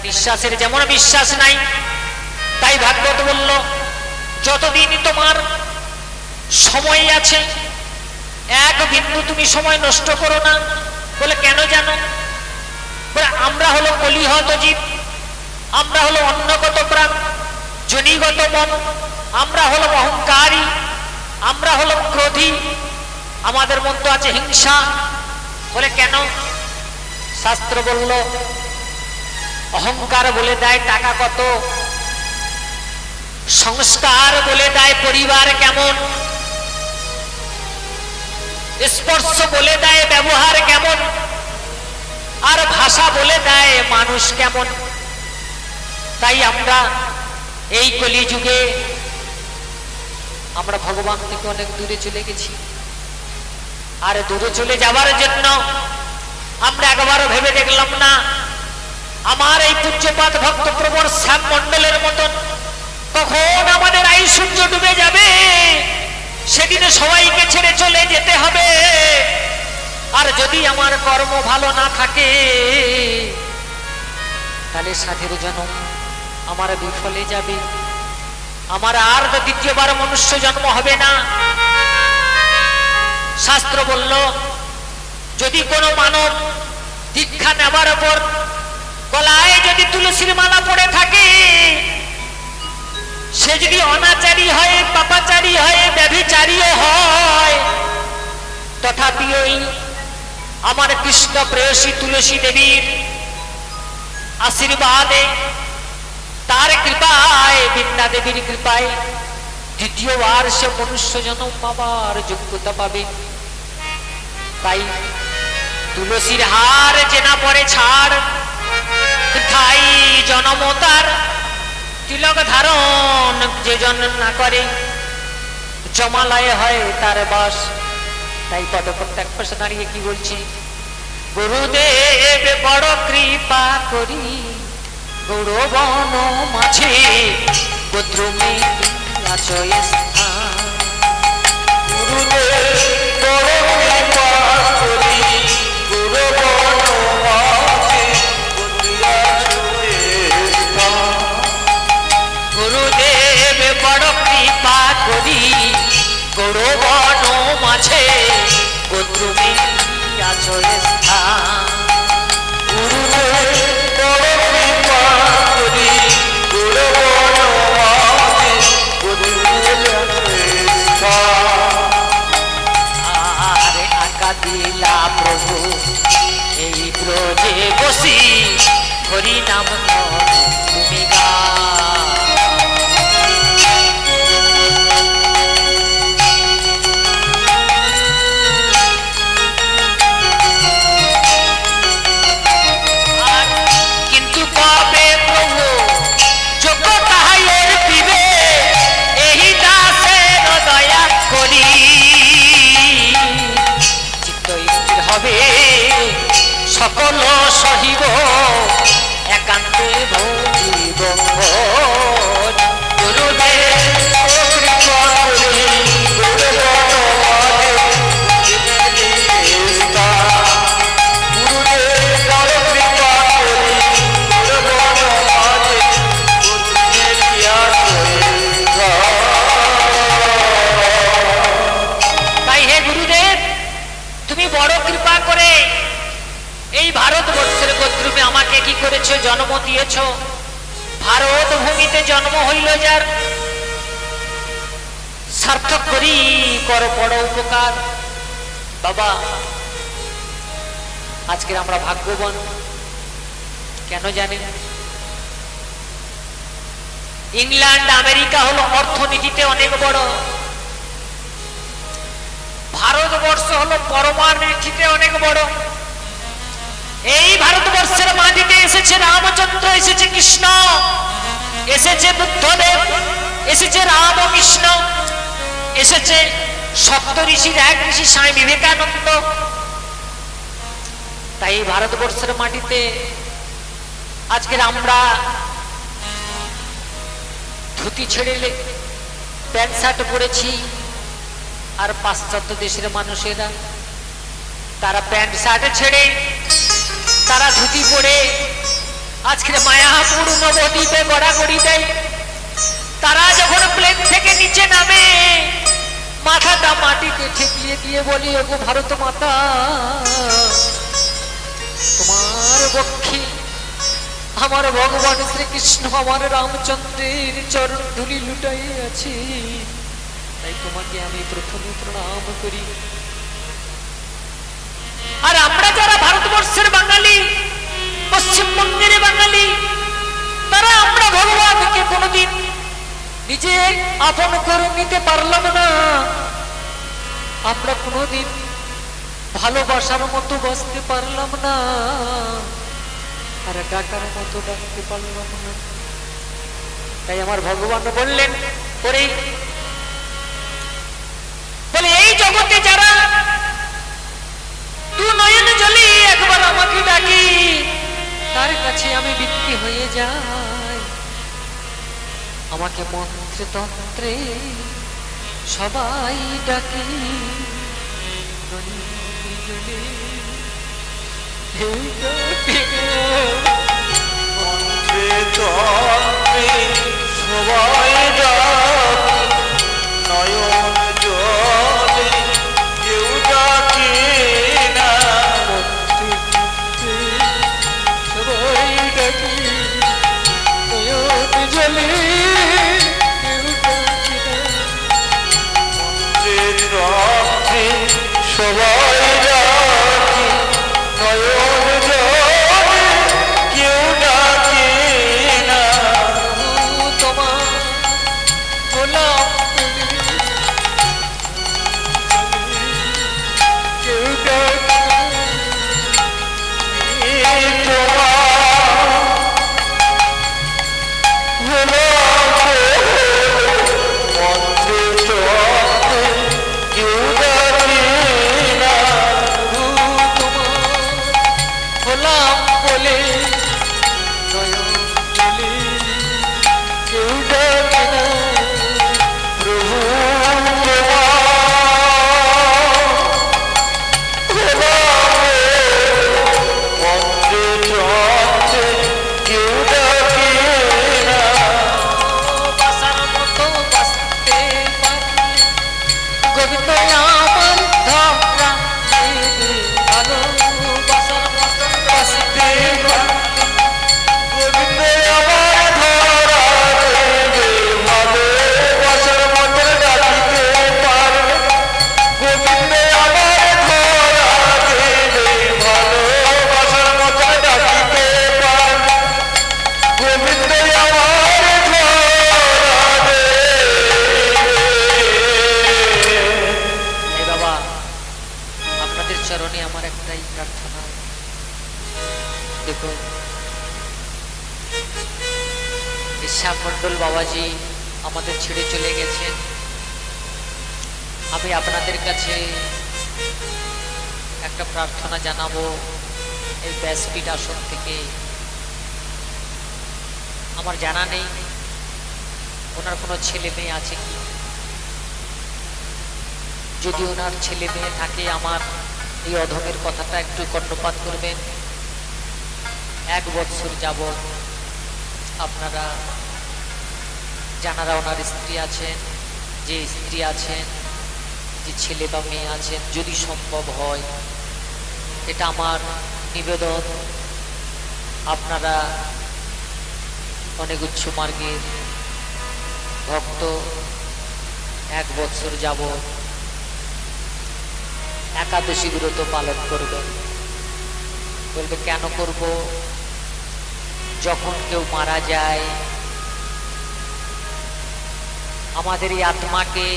বিশ্বাসের যেমন বিশ্বাস নাই, তাই ভাগবত বলল যতদিন তোমার সময় আছে এক বিন্দু তুমি সময় নষ্ট করো না। বলে কেন জানো? বলে আমরা হলো কলিহত জীব, আমরা হলো অন্নগত প্রাণ, জনিগত মন, আমরা হলো অহংকারী, আমরা হলো ক্রোধী, আমাদের মধ্যে আছে হিংসা। বলে কেন? শাস্ত্র বলল অহংকার বলে দেয় টাকা কত, সংস্কার বলে দেয় পরিবার কেমন, স্পর্শ বলে দেয় ব্যবহার কেমন, আর ভাষা বলে দেয় মানুষ কেমন। তাই আমরা এই কলিযুগে আমরা ভগবান থেকে অনেক দূরে চলে গেছি। আর দূরে চলে যাবার জন্য আমরা একবারও ভেবে দেখলাম না আমার এই পূজ্যপাদ ভক্ত প্রবর শ্যাম মণ্ডলের মতন কখন আমাদের আয়ু সূর্য ডুবে যাবে, সেদিনে সবাইকে ছেড়ে চলে যেতে হবে। আর যদি আমার কর্ম ভালো না থাকে তাহলে সাধের জন্ম আমার বিফলে যাবে, আমার আর দ্বিতীয়বার মনুষ্য জন্ম হবে না। শাস্ত্র বলল যদি কোনো মানব দীক্ষা নেবার পর গলায় যদি তুলসীর মালা পড়ে থাকে, সে যদি অনাচারী হয়, পাপাচারী হয়, ব্যভিচারীও হয়, তথাপি ওই আমার কৃষ্ণ প্রেয়সী তুলসী দেবীর আশীর্বাদে, তার কৃপায়, বৃন্দা দেবীর কৃপায় দ্বিতীয়বার সে মনুষ্য জন্ম পাবার যোগ্যতা পাবে। তাই তুলসীর হার জেনা পরে ছাড়, বৃথাই জনম তার, তিলক ধারণ যে জন না করে, জমালয়ে হয় তার বাস। তাই পদপ্রত্যেক পাশে দাঁড়িয়ে কি বলছি? গুরুদেব বড় কৃপা করি গৌরবন মাঝে গোত্রমে আচয় স্থান। গুরুদেব বড় কৃপা করি গৌরবন মাঝে গুরুদেব বড় কৃপা করি গৌরবন মাঝে গোত্রমে আচয় স্থান। দিলা প্রভু এই ব্রজে বসি হরি নাম তুমি গা। কিন্তু কবে প্রভু যোগ্য তাহাই পিবে এই দাসের দয়া করি, হবে সকল সহিব একান্তে ভজিব। গুরুদেব কৃপা করি তাই হে গুরুদেব তুমি বড় কৃপা করে এই ভারতবর্ষের গোত্রমে আমাকে কি করেছো? জন্ম দিয়েছ। ভারত ভূমিতে জন্ম হইল যার, সার্থক করি কর বড় উপকার। বাবা আজকের আমরা ভাগ্যবান কেন জানেন? ইংল্যান্ড আমেরিকা হলো অর্থনীতিতে অনেক বড়, ভারতবর্ষ হলো পরমাণুতে অনেক বড়। এই ভারতবর্ষের মাটিতে এসেছে রামচন্দ্র, এসেছে কৃষ্ণ, এসেছে বুদ্ধদেব, এসেছে রামকৃষ্ণ, এসেছে সপ্ত ঋষির এক ঋষি স্বামী বিবেকানন্দ। তাই এই ভারতবর্ষের মাটিতে আজকের আমরা ধুতি ছেড়ে প্যান্ট শার্ট পরেছি, আর পাশ্চাত্য দেশের মানুষেরা তারা প্যান্ট শার্ট ছেড়ে তারা ধুতি পরে আজকে মায়াপুর নবদ্বীপে গড়াগড়ি দেয়, তারা যখন প্লেন থেকে নিচে নামে মাথাটা মাটিতে ঠেকিয়ে দিয়ে বলি, ওগো ভারত মাতা, তোমার বক্ষে আমার ভগবান শ্রীকৃষ্ণ আমার রামচন্দ্রের চরণ ধুলি লুটাই আছে, তাই তোমাকে আমি প্রথমে প্রণাম করি। আর আমরা যারা ভারতবর্ষের বাঙালি, পশ্চিমবঙ্গের বাঙালি, তারা আমরা ভগবানকে কোনোদিন নিজে আপন করে নিতে পারলাম না, আমরা কোনোদিন ভালোবাসার মতো বাঁচতে পারলাম না, আর ডাকার মতো ডাকতে পারলাম না। তাই আমার ভগবান বললেন, ওরে বলে এই জগতে যারা দু নয়ন জলে একবার আমাকে ডাকি, তার কাছে আমি বিক্রি হয়ে যাই। আমাকে মন্ত্রে তন্ত্রে সবাই ডাকি, সবাই নয়ন জলে কেউ ডাকে না, সবাই ডাকি নয়ন জলে কেউ ডাকি না, সবাই ডাকে নয়ন জলে কেউ ডাকে না। তোমার গোলাম কেউ ডাকি মন্ডল বাবাজি আমাদের ছেড়ে চলে গেছেন। আমি আপনাদের কাছে একটা প্রার্থনা জানাবো এই ব্যাসপীঠ আসন থেকে। আমার জানা নেই ওনার কোনো ছেলে মেয়ে আছে কি, যদি ওনার ছেলে মেয়ে থাকে আমার এই অধমের কথাটা একটু কর্ণপাত করবেন। 1 বছর যাবৎ আপনারা যারা ওনার স্ত্রী আছেন, যে স্ত্রী আছেন, যে ছেলে বা মেয়ে আছেন, যদি সম্ভব হয় এটা আমার নিবেদন, আপনারা অনেক উচ্চ মার্গের ভক্ত, 1 বছর যাবৎ একাদশী ব্রত পালন করবেন। বলবে কেন করব? যখন কেউ মারা যায় আমাদের এই আত্মাকে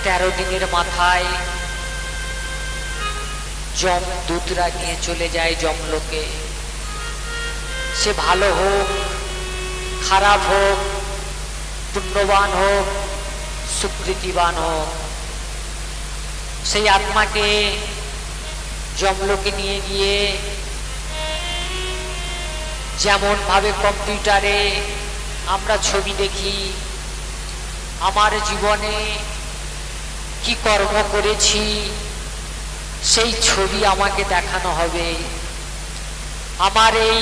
13 দিনের মাথায় যমদূতরা নিয়ে চলে যায় যমলোকে। সে ভালো হোক, খারাপ হোক, পুণ্যবান হোক, সুকৃতিবান হোক, সেই আত্মাকে যমলোকে নিয়ে গিয়ে যেমন ভাবে কম্পিউটারে আমরা ছবি দেখি, আমার জীবনে কি কর্ম করেছি সেই ছবি আমাকে দেখানো হবে। আমার এই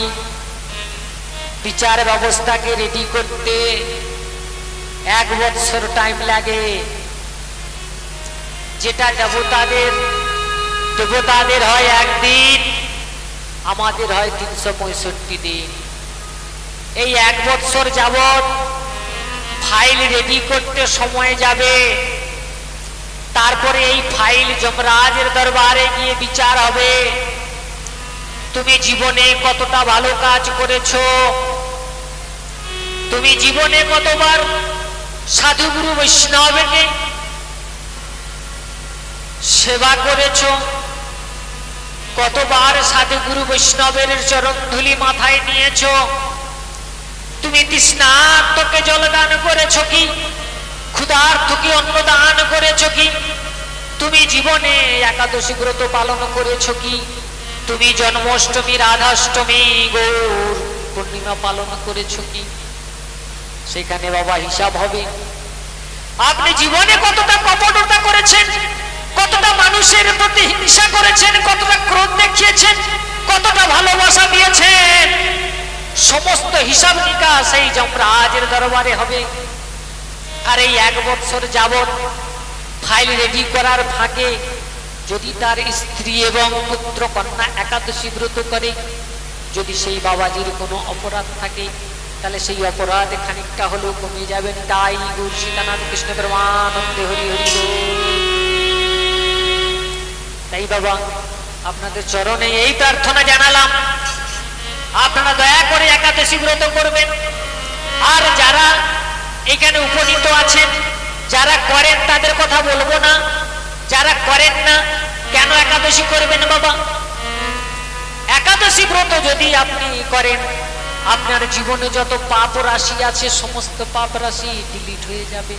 বিচার ব্যবস্থাকে রেডি করতে 1 বছর টাইম লাগে, যেটা দেবতাদের হয় একদিন, আমাদের হয় 365 দিন। এই 1 বছর যাবত ফাইল রেডি করতে সময় যাবে, তারপরে এই ফাইল যমরাজের দরবারে গিয়ে বিচার হবে। তুমি জীবনে কতটা ভালো কাজ করেছো, তুমি জীবনে কতবার সাধুগুরু বৈষ্ণবকে সেবা করেছো, কতবার সাধুগুরু বৈষ্ণবের চরণ ধুলি মাথায় নিয়েছো, তুমি তৃষ্ণার্তকে জলদান করেছো কি, ক্ষুধার্তকে অন্নদান করেছো কি, তুমি জীবনে একাদশী ব্রত পালন করেছো কি, তুমি জন্মাষ্টমী, রাধাষ্টমী, গৌর পূর্ণিমা পালন করেছো কি? সেখানে বাবা হিসাব হবে। আপনি জীবনে কতটা কপটতা করেছেন, কতটা মানুষের প্রতি হিংসা করেছেন, কতটা ক্রোধ দেখিয়েছেন, কতটা ভালোবাসা দিয়েছেন, সমস্ত হিসাব নিকাশ এই যমরাজের দরবারে হবে। আর এই 1 বছর যাবত ফাইল রেডি করার ফাঁকে যদি তার স্ত্রী এবং পুত্র কন্যা একাদশী ব্রত করে, যদি সেই বাবাজির কোনো অপরাধ থাকে, তাহলে সেই অপরাধ খানিকটা হলেও কমে যাবেন। তাই গৌর সীতানাথ কৃষ্ণ প্রেমানন্দে হরি হরি বল। তাই বাবা আপনাদের চরণে এই প্রার্থনা জানালাম, আপনারা দয়া করে একাদশী ব্রত করবেন। আর যারা এখানে উপনীত আছেন, যারা করেন তাদের কথা বলবো না, যারা করেন না কেন একাদশী করবেন বাবা? একাদশী ব্রত যদি আপনি করেন, আপনার জীবনে যত পাপ রাশি আছে সমস্ত পাপ রাশি ডিলিট হয়ে যাবে।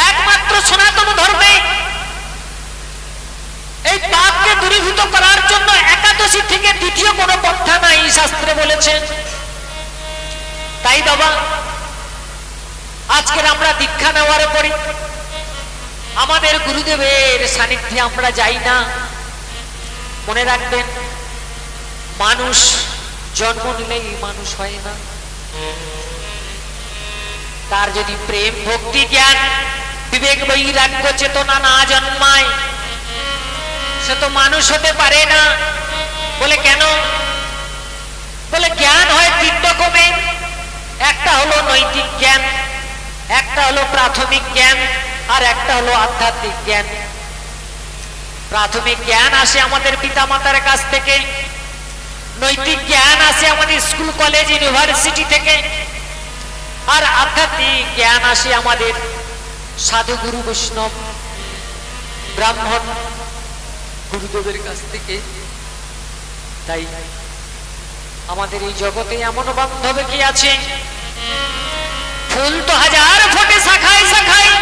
একমাত্র সনাতন ধর্মে এই পাপকে দূরীভূত করার জন্য একাদশী থেকে দ্বিতীয় কোনো পন্থা নাই, শাস্ত্রে বলেছেন। তাই বাবা আজকের আমরা দীক্ষা নেওয়ার পরে আমাদের গুরুদেবের সান্নিধ্যে আমরা যাই না। মনে রাখবেন, মানুষ জন্ম নিলেই মানুষ হয় না, তার যদি প্রেম ভক্তি জ্ঞান বিবেক বৈরাগ্য চেতনা না জন্মায়, সে তো মানুষ হতে পারে না। বলে কেন? বলে জ্ঞান হয় 3 রকমের, একটা হলো নৈতিক জ্ঞান, একটা হলো প্রাথমিক জ্ঞান, আর একটা হলো আধ্যাত্মিক জ্ঞান। প্রাথমিক জ্ঞান আসে আমাদের পিতা মাতার কাছ থেকে, নৈতিক জ্ঞান আসে আমাদের স্কুল কলেজ ইউনিভার্সিটি থেকে, আর আধ্যাত্মিক জ্ঞান আসে আমাদের সাধু গুরু বৈষ্ণব ব্রাহ্মণ গুরুদেবের কাছ থেকে। তাই আমাদের এই জগতে এমন বান্ধব কি আছে? ফুল তো হাজার ফোটে শাখায় শাখায়,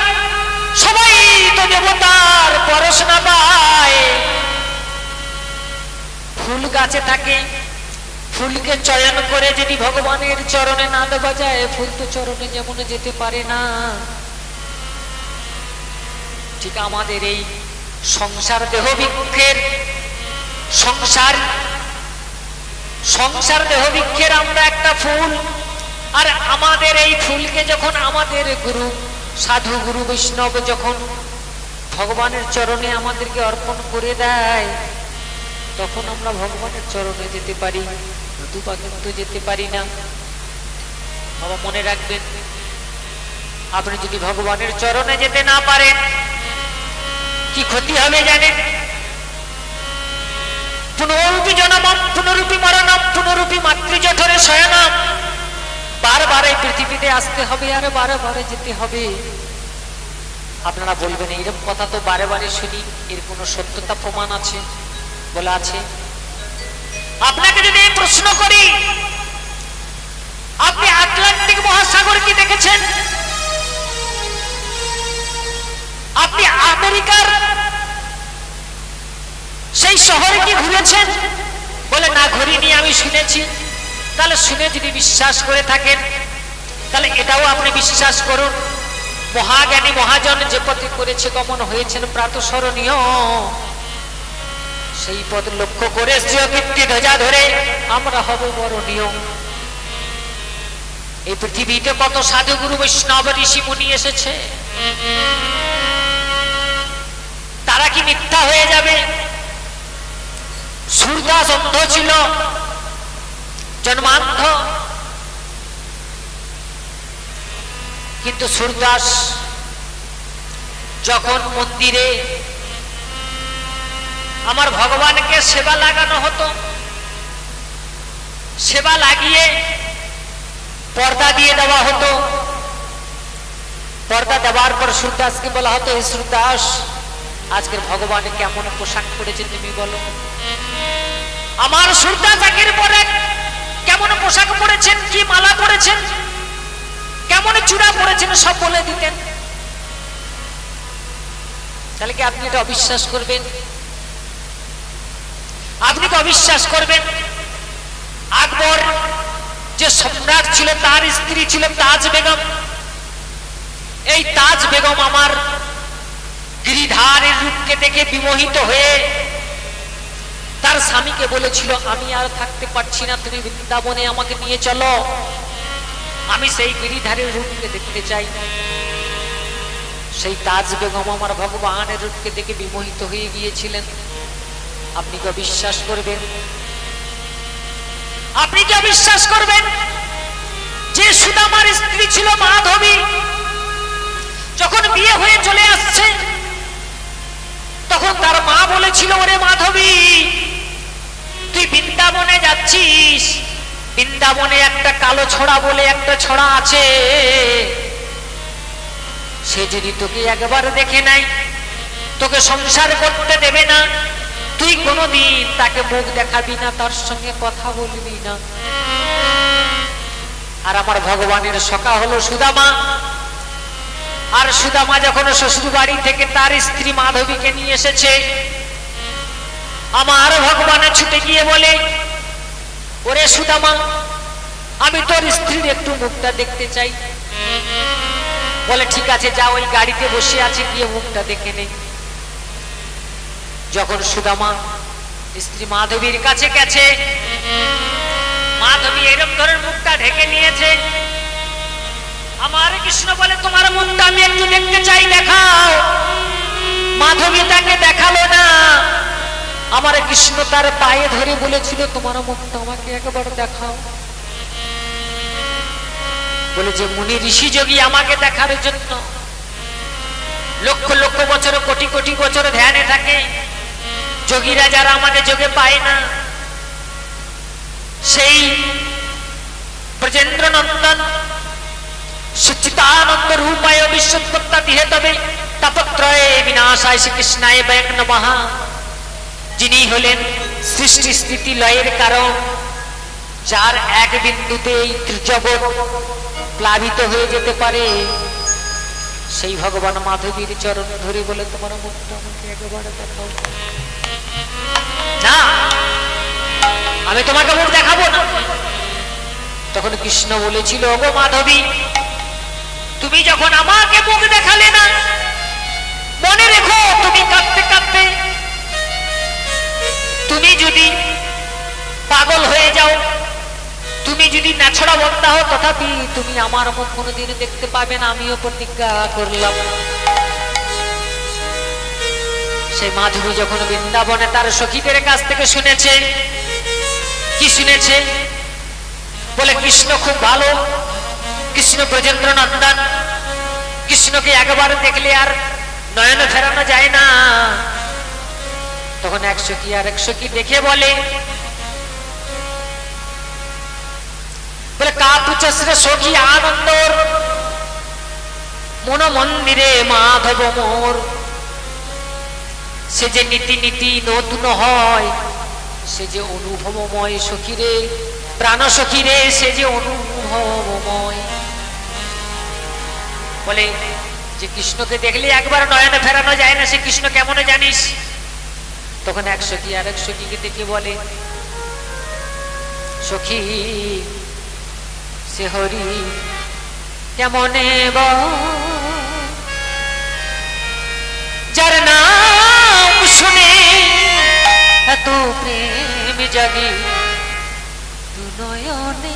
সবাই তো দেবতার পড়াশোনা পায়। ফুল গাছে থাকে, ফুলকে চয়ন করে যদি ভগবানের চরণে না দেওয়া যায়, ফুল তো চরণে যেমন যেতে পারে না। ঠিক আমাদের এই সংসার দেহবৃক্ষের সংসার দেহবৃক্ষের আমরা একটা ফুল, আর আমাদের এই ফুলকে যখন আমাদের গুরু সাধু গুরু বৈষ্ণব যখন ভগবানের চরণে আমাদেরকে অর্পণ করে দেয়, তখন আমরা ভগবানের চরণে যেতে পারি, নতুবা কিন্তু যেতে পারি না। বাবা মনে রাখবেন, আপনি যদি ভগবানের চরণে যেতে না পারেন, কি ক্ষতি হবে জানেন? পুনরূপী জনমম পুনরূপী মরণম পুনরূপী মাতৃজঠরে শয়নম। বারবার এই পৃথিবীতে আসতে হবে আর বারে যেতে হবে। আপনারা বলবেন এইরকম কথা তো বারে বারে শুনি, এর কোনো সত্যতা প্রমাণ আছে? বলে আছে। আপনাকে যদি এই প্রশ্ন করি, আপনি আটলান্টিক মহাসাগর কি দেখেছেন? আপনি আমেরিকার সেই শহরে কি ঘুরেছেন? বলে না, ঘুরিনি, আমি শুনেছি। তাহলে শুনে যদি বিশ্বাস করে থাকেন, তাহলে এটাও আপনি বিশ্বাস করুন, মহাজ্ঞানী মহাজন যে পথে করেছে গমন হয়েছেন প্রাতঃস্মরণীয়, সেই পথ লক্ষ্য করে শ্রীয় কীর্তি ধ্বজা ধরে আমরা হব বরণীয়। এই পৃথিবীতে কত সাধু গুরু বৈষ্ণব ঋষি মুনি এসেছে, তারা কি মিথ্যা হয়ে যাবে? সূরদাস অন্ধ ছিল, জন্মান্ধ, কিন্তু সূরদাস যখন মন্দিরে আমার ভগবানকে সেবা লাগানো হতো, সেবা লাগিয়ে পর্দা দিয়ে দেওয়া হতো, পর্দা দেওয়ার পর সূরদাসকে বলা হতো, হে সূরদাস, আজকের ভগবান কেমন পোশাক পরেছে তুমি বলো। আমার সূরদাস একের পর এক কেমন পোশাক পরেছেন, কি মালা পরেছেন, কেমন চূড়া পরেছেন, সব বলে দিতেন। তাহলে কি আপনি এটা অবিশ্বাস করবেন? আপনি কি অবিশ্বাস করবেন? আকবর যে সম্রাট ছিল, তার স্ত্রী ছিল তাজ বেগম। এই তাজ বেগম আমার গিরিধারের রূপকে দেখে বিমোহিত হয়ে তার স্বামীকে বলেছিল, আমি আর থাকতে পারছি না, তুমি বৃন্দাবনে আমাকে নিয়ে চলো, আমি সেই গিরিধারের রূপকে দেখতে চাই। সেই তাজ বেগম আমার ভগবানের রূপকে দেখে বিমোহিত হয়ে গিয়েছিলেন। আপনি কি বিশ্বাস করবেন? আপনি কি বিশ্বাস করবেন যে সুদামার স্ত্রী ছিল মাধবী? যখন বিয়ে হয়ে চলে আসছে, তখন তার মা বলেছিল, ওরে মাধবী, তুই বৃন্দাবনে যাচ্ছিস, বৃন্দাবনে একটা কালো ছড়া বলে একটা ছড়া আছে, সে যদি তোকে একবার দেখে নাই, তোকে সংসার করতে দেবে না, তুই কোনোদিন তাকে মুখ দেখাবি না, তার সঙ্গে কথা বলবি না। আর আমার ভগবানের সখা হলো সুদামা। আর সুদামা যখন শ্বশুর বাড়ি থেকে তার স্ত্রী মাধবীকে নিয়ে এসেছে, আমার ভগবান ছুটে গিয়ে বলে, ওরে সুদামা, আমি তোর স্ত্রীর একটু মুখটা দেখতে চাই। বলে, ঠিক আছে, যা, ওই গাড়িতে বসে আছে, গিয়ে মুখটা দেখে নেই। যখন সুদামা স্ত্রী মাধবীর কাছে গেছে, মাধবী এরকম ধরে মুখটা ঢেকে নিয়েছে। আমার কৃষ্ণ বলে, তোমার মুখটা আমি একটু দেখতে চাই, দেখাও। মাধবী তাকে দেখালো না। আমার কৃষ্ণ তার পায়ে ধরে বলেছিল, তোমার মুখটা আমাকে একবার দেখাও। বলে যে মুনি ঋষি যোগী আমাকে দেখার জন্য লক্ষ লক্ষ বছর, কোটি কোটি বছর ধ্যানে থাকে, যোগীরা যারা আমাকে যোগে পায় না, সেই ব্রজেন্দ্র নন্দন সচ্চিদানন্দ রূপায় বিশ্বত্তা দিহে তবে তাপত্রয়ে বিনাশায় শ্রীকৃষ্ণায় বয়ং নমঃ, যিনি হলেন সৃষ্টি স্থিতি লয়ের কারণ, যার এক বিন্দুতে এই ত্রিজগৎ প্লাবিত হয়ে যেতে পারে, সেই ভগবান মাধবীর চরণ ধরে বলে, তোমার মুখটা আমাকে একবার দেখাও। না, আমি তোমাকে মুখ দেখাবো না। তখন কৃষ্ণ বলেছিল, ওগো মাধবী, তুমি যখন আমাকে মুখ দেখালে না, মনে রেখো, তুমি কাঁদতে কাঁদতে তুমি যদি পাগল হয়ে যাও, তুমি যদি নাছড়া বন্ধা হও, তথাপি তুমি আমার মুখ কোনোদিন দেখতে পাবে না, আমিও প্রতিজ্ঞা করলাম। সেই মাধবী যখন বৃন্দাবনে তার সখীদের কাছ থেকে শুনেছে, কি শুনেছে? বলে, কৃষ্ণ খুব ভালো, কৃষ্ণ ব্রজেন্দ্র নন্দন, কৃষ্ণকে একবার দেখলে আর নয়ন ফেরানো যায় না। তখন এক সখী আর এক সখী দেখে বলে, কাপুচস্রে সখী আনন্দর মন মন্দিরে মাধব মোর, সে যে নীতি নীতি নতুন হয়, সে যে অনুভবময় সখীরে, প্রাণ সখীরে, সে যে অনুভবময়। বলে যে কৃষ্ণকে দেখলে একবার নয়নে ফেরানো যায় না, সে কৃষ্ণ কেমন জানিস? তখন এক সখী আর এক সখীকে দেখে বলে, সখী, সে হরি কেমনে যার নাম শুনে প্রেম জাগে দু নয়নে